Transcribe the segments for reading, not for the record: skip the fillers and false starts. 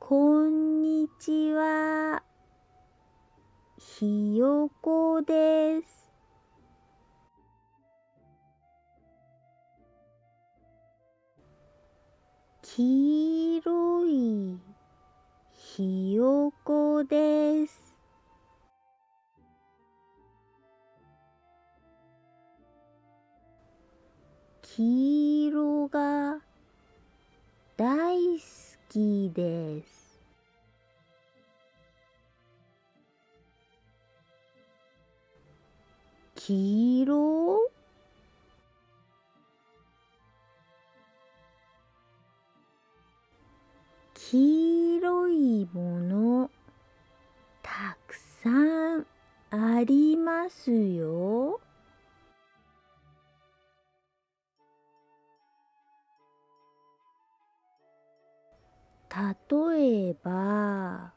こんにちは。ひよこです。黄色いひよこです。黄色が大好きです。黄色？黄色いものたくさんありますよ。例えば、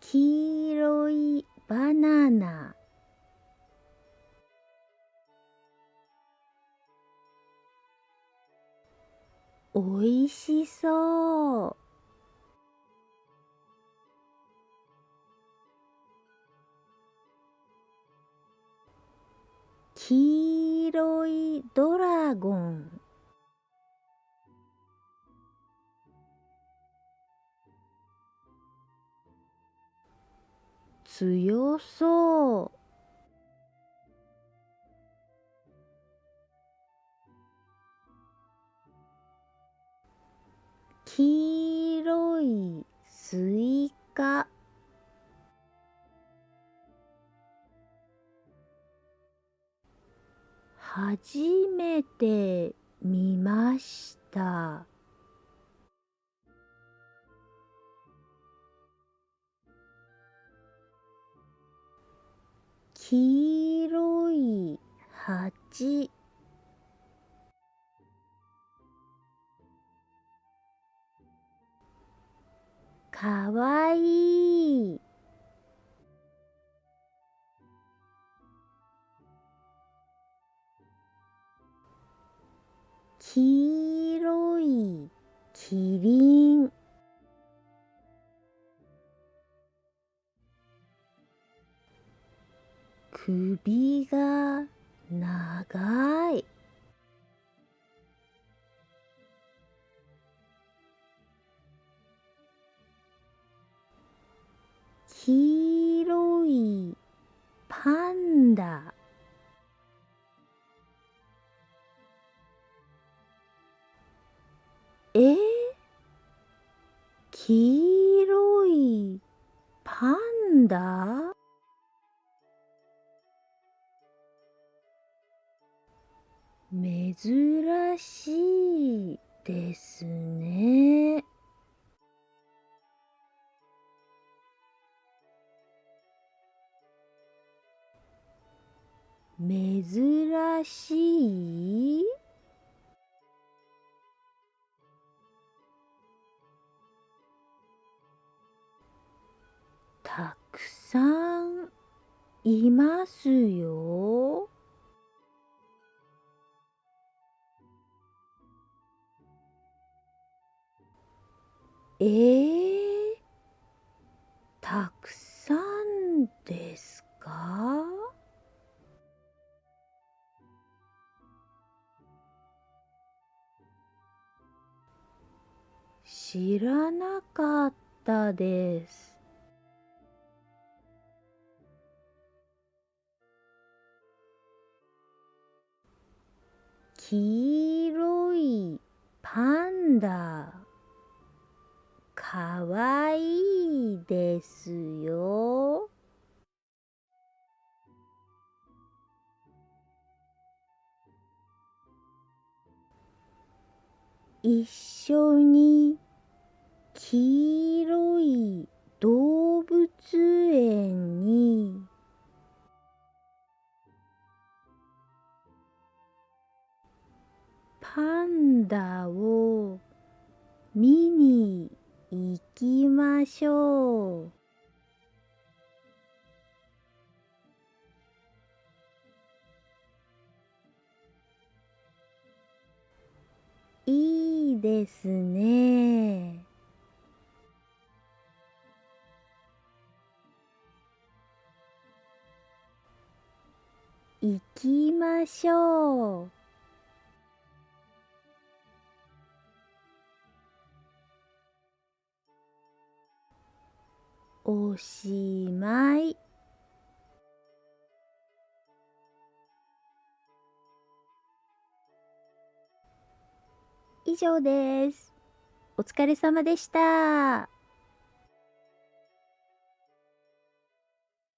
黄色いバナナ。おいしそう。黄色いドラゴン。強そう。黄色いスイカ。初めて見ました。黄色い蜂。かわいい。黄色いキリン。首が長い。黄色いパンダ。黄色いパンダ？珍しいですね。珍しい？たくさんいますよ。たくさんですか？知らなかったです。黄色いパンダ。かわいいですよ。一緒に黄色い動物園にパンダを見に行きましょう。ですね。行きましょう。おしまい。以上です。お疲れ様でした。